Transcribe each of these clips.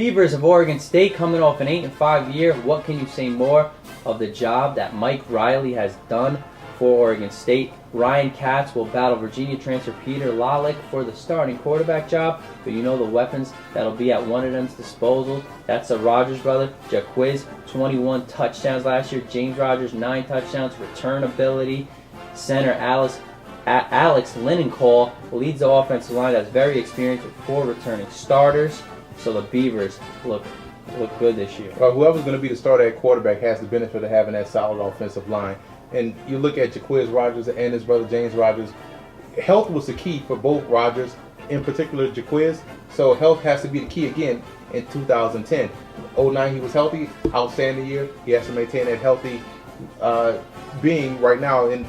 Beavers of Oregon State coming off an 8-5 year. What can you say more of the job that Mike Riley has done for Oregon State? Ryan Katz will battle Virginia transfer Peter Lalick for the starting quarterback job, but you know the weapons that'll be at one of them's disposal. That's the Rogers brother, Jaquiz, 21 touchdowns last year. James Rogers, 9 touchdowns. Return ability. Center Alex Linenkohl leads the offensive line that's very experienced with 4 returning starters. So the Beavers look good this year. Well, whoever's going to be the starter at quarterback has the benefit of having that solid offensive line. And you look at Jaquiz Rogers and his brother James Rogers. Health was the key for both Rogers, in particular Jaquiz. So health has to be the key again in 2010. 09 he was healthy, outstanding year. He has to maintain that healthy being right now in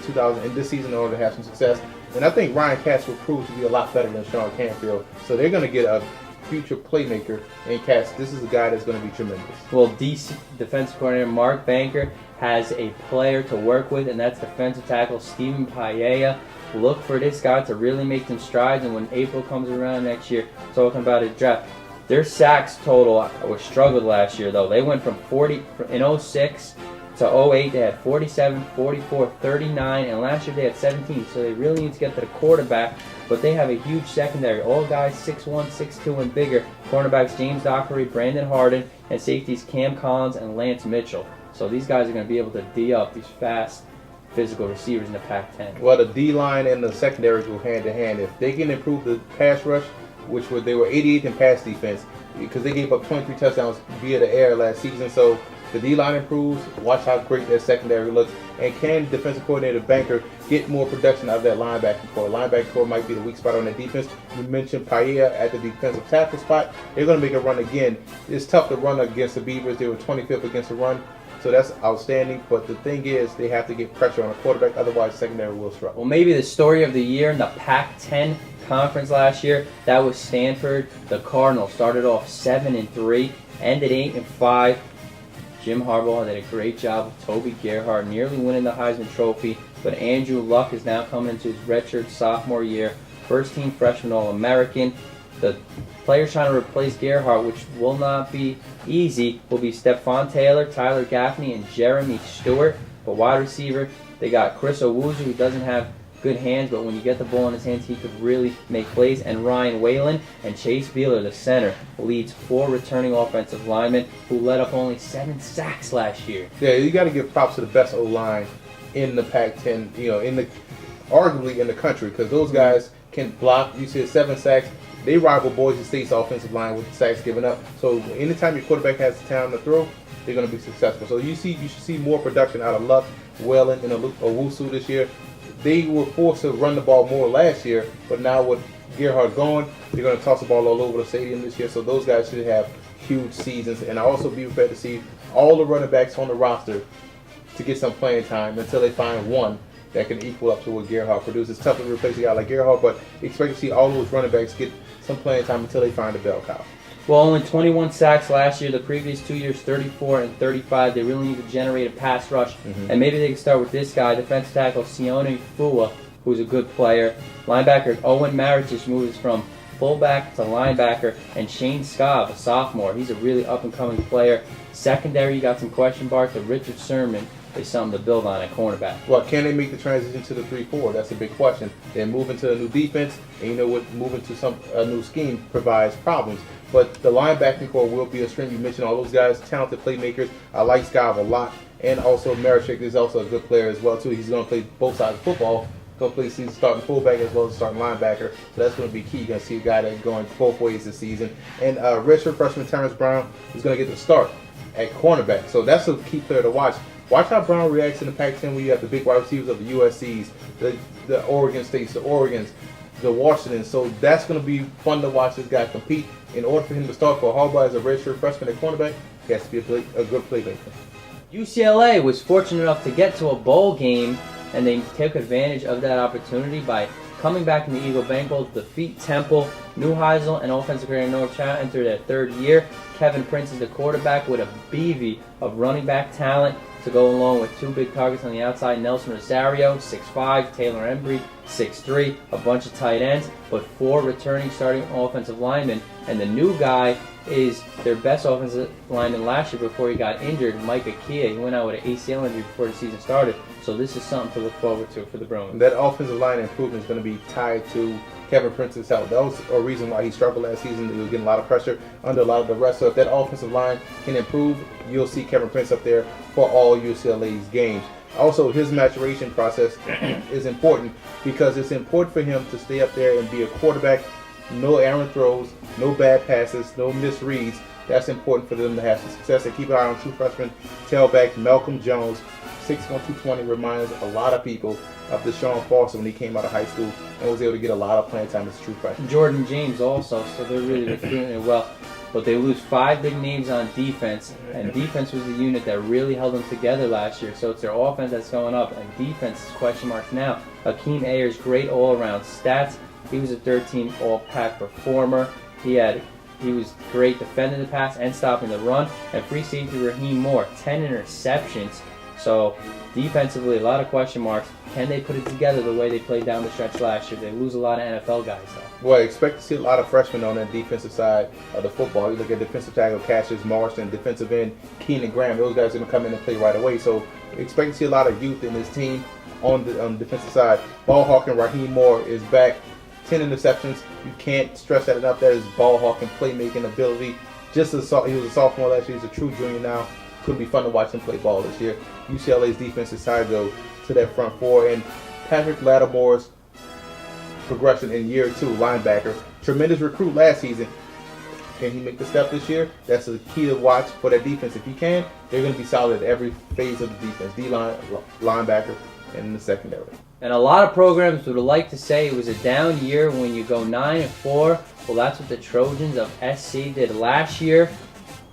this season in order to have some success. And I think Ryan Katz will prove to be a lot better than Sean Canfield. So they're going to get a future playmaker in Katz. This is a guy that's going to be tremendous. Well, DC defensive coordinator Mark Banker has a player to work with, and that's defensive tackle Stephen Paella. Look for this guy to really make some strides, and when April comes around next year, talking about his draft, their sacks total was struggled last year, though. They went from 40 in 06 to 08. They had 47, 44, 39, and last year they had 17. So they really need to get to the quarterback, but they have a huge secondary. All guys 6'1", 6'2", and bigger. Cornerbacks James Dockery, Brandon Harden, and safeties Cam Collins and Lance Mitchell. So these guys are going to be able to D up these fast, physical receivers in the Pac-10. Well, the D-line and the secondary go hand in hand. If they can improve the pass rush, they were 88th in pass defense, because they gave up 23 touchdowns via the air last season. So the D-line improves. Watch how great their secondary looks. And can defensive coordinator Banker get more production out of that linebacking core? Linebacker core might be the weak spot on the defense. You mentioned Paella at the defensive tackle spot. They're going to make a run again. It's tough to run against the Beavers. They were 25th against the run. So that's outstanding, but the thing is, they have to get pressure on a quarterback, otherwise secondary will struggle. Well, maybe the story of the year in the Pac-10 conference last year, that was Stanford. The Cardinals started off 7-3, ended 8-5. Jim Harbaugh did a great job with Toby Gerhart, nearly winning the Heisman Trophy, but Andrew Luck is now coming into his redshirt sophomore year, first-team freshman All-American. The players trying to replace Gerhart, which will not be easy, will be Stephon Taylor, Tyler Gaffney, and Jeremy Stewart. But wide receiver, they got Chris Owuzu, who doesn't have good hands, but when you get the ball in his hands, he could really make plays. And Ryan Whalen and Chase Beeler, the center, leads 4 returning offensive linemen who let up only 7 sacks last year. Yeah, you got to give props to the best O-line in the Pac-10, arguably in the country, because those guys can block. You said 7 sacks. They rival Boise State's offensive line with the sacks given up. So anytime your quarterback has the time to throw, they're going to be successful. So you should see more production out of Luck, Whalen, and Owusu this year. They were forced to run the ball more last year, but now with Gerhart gone, they're going to toss the ball all over the stadium this year. So those guys should have huge seasons. And I also be prepared to see all the running backs on the roster to get some playing time until they find one that can equal up to what Gerhart produces. It's tough to replace a guy like Gerhart, but expect to see all those running backs get some playing time until they find a bell cow. Well, only 21 sacks last year. The previous 2 years, 34 and 35. They really need to generate a pass rush. And maybe they can start with this guy, defensive tackle Sione Fua, who's a good player. Linebacker Owen Marichich moves from fullback to linebacker. And Shane Scobb, a sophomore. He's a really up-and-coming player. Secondary, you got some question marks, but Richard Sermon is something to build on at cornerback. Well, can they make the transition to the 3-4? That's a big question. They're moving to a new defense, and you know what? Moving to a new scheme provides problems. But the linebacking core will be a strength. You mentioned all those guys, talented playmakers. I like Scobb a lot, and also Marichich is also a good player as well too. He's going to play both sides of football. Going to play season starting fullback as well as starting linebacker. So that's going to be key. You're going to see a guy that's going both ways this season. And redshirt freshman Terrence Brown is going to get the start at cornerback. So that's a key player to watch. Watch how Brown reacts in the Pac-10 when you have the big wide receivers of the USCs, the Oregon States, the Oregons, the Washingtons. So that's going to be fun to watch this guy compete. In order for him to start for Harbaugh as a redshirt freshman at cornerback, he has to be a good playmaker. UCLA was fortunate enough to get to a bowl game, and they took advantage of that opportunity by coming back in the Eagle Bank Bowl to defeat Temple. Neuheisel and offensive coordinator North China enter their 3rd year. Kevin Prince is the quarterback with a bevy of running back talent to go along with 2 big targets on the outside. Nelson Rosario, 6'5", Taylor Embry, 6'3", a bunch of tight ends, but 4 returning starting offensive linemen. And the new guy is their best offensive lineman last year before he got injured, Mike Akia. He went out with an ACL injury before the season started. So this is something to look forward to for the Bruins. That offensive line improvement is going to be tied to Kevin Prince's health. That was a reason why he struggled last season. He was getting a lot of pressure under a lot of the rest. So if that offensive line can improve, you'll see Kevin Prince up there for all UCLA's games. Also, his maturation process is important because it's important for him to stay up there and be a quarterback. No errant throws, no bad passes, no misreads. That's important for them to have some success. And keep an eye on true freshman tailback Malcolm Jones. 6'1", 220 reminds a lot of people of Deshaun Foster when he came out of high school and was able to get a lot of playing time as a true freshman. Jordan James also, so they're really recruiting it well. But they lose 5 big names on defense, and defense was the unit that really held them together last year. So it's their offense that's going up, and defense is question marks now. Akeem Ayers, great all-around stats. He was a third-team All-Pac performer. He was great defending the pass and stopping the run. And free safety Raheem Moore, 10 interceptions. So defensively, a lot of question marks. Can they put it together the way they played down the stretch last year? They lose a lot of NFL guys, though. Well, I expect to see a lot of freshmen on that defensive side of the football. You look at defensive tackle Cassius Marston, defensive end Keenan Graham. Those guys are going to come in and play right away. So expect to see a lot of youth in this team on the defensive side. Ball hawking Raheem Moore is back. 10 interceptions. You can't stress that enough. That is ball hawking, playmaking ability. He was a sophomore last year. He's a true junior now. It's going to be fun to watch him play ball this year. UCLA's defensive side go to that front four. And Patrick Lattimore's progression in year 2, linebacker. Tremendous recruit last season. Can he make the step this year? That's a key to watch for that defense. If he can, they're going to be solid at every phase of the defense. D-line, linebacker, and in the secondary. And a lot of programs would like to say it was a down year when you go 9-4. Well, that's what the Trojans of SC did last year.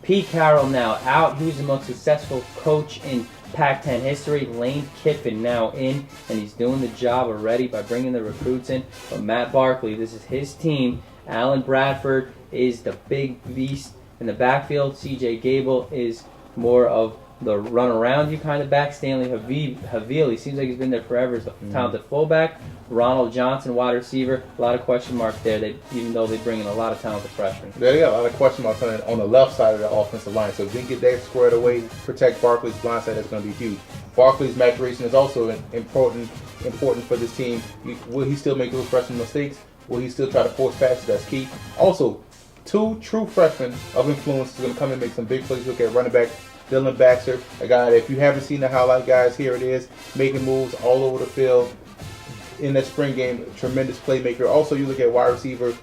Pete Carroll now out. He was the most successful coach in Pac-10 history. Lane Kiffin now in, and he's doing the job already by bringing the recruits in. But Matt Barkley, this is his team. Alan Bradford is the big beast in the backfield. C.J. Gable is more of the run around you kind of back. Stanley Havili, he seems like he's been there forever as the talented fullback. Ronald Johnson, wide receiver. A lot of question marks there, even though they bring in a lot of talented freshmen. They got a lot of question marks on the left side of the offensive line. So if they can get that squared away, protect Barkley's blind side, that's going to be huge. Barkley's maturation is also important for this team. Will he still make those freshman mistakes? Will he still try to force passes? That's key. Also, 2 true freshmen of influence is going to come and make some big plays. Look at running back Dylan Baxter, a guy that if you haven't seen the highlight, guys, here it is, making moves all over the field in that spring game. Tremendous playmaker. Also, you look at wide receiver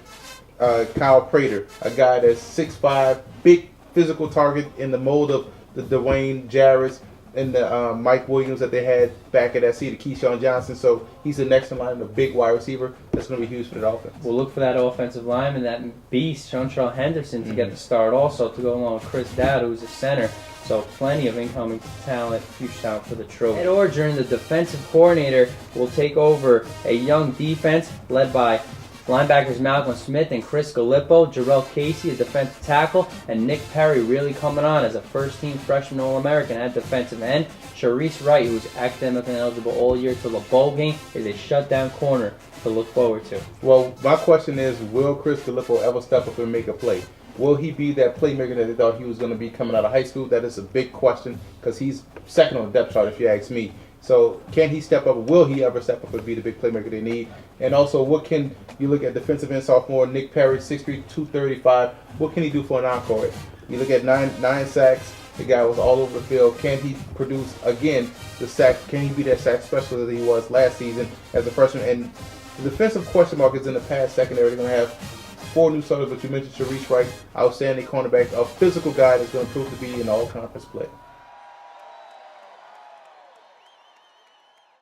Kyle Prater, a guy that's 6'5", big physical target in the mold of the Dwayne Jarrett's and the Mike Williams that they had back at SC, the Keyshawn Johnson. So he's the next in line, a big wide receiver. That's going to be huge for that offense. We'll look for that offensive line and that beast, Seantrell Henderson, to get the start also, to go along with Chris Dowd, who's a center. So plenty of incoming talent, huge talent for the Trojans. Ed Orgeron, the defensive coordinator, will take over a young defense led by linebackers Malcolm Smith and Chris Gallipo, Jarrell Casey, a defensive tackle, and Nick Perry really coming on as a first-team freshman All-American at defensive end. Sharice Wright, who was academically eligible all year till the bowl game, is a shutdown corner to look forward to. Well, my question is, will Chris Gallipo ever step up and make a play? Will he be that playmaker that they thought he was going to be coming out of high school? That is a big question because he's second on the depth chart, if you ask me. So can he step up? Will he ever step up and be the big playmaker they need? And also, what can you look at defensive end sophomore Nick Perry, 6'3", 235. What can he do for an encore? You look at nine sacks. The guy was all over the field. Can he produce again the sack? Can he be that sack specialist that he was last season as a freshman? And the defensive question mark is in the pass secondary. They're going to have 4 new starters, but you mentioned Sharice Wright, outstanding cornerback, a physical guy that's going to prove to be an all-conference play.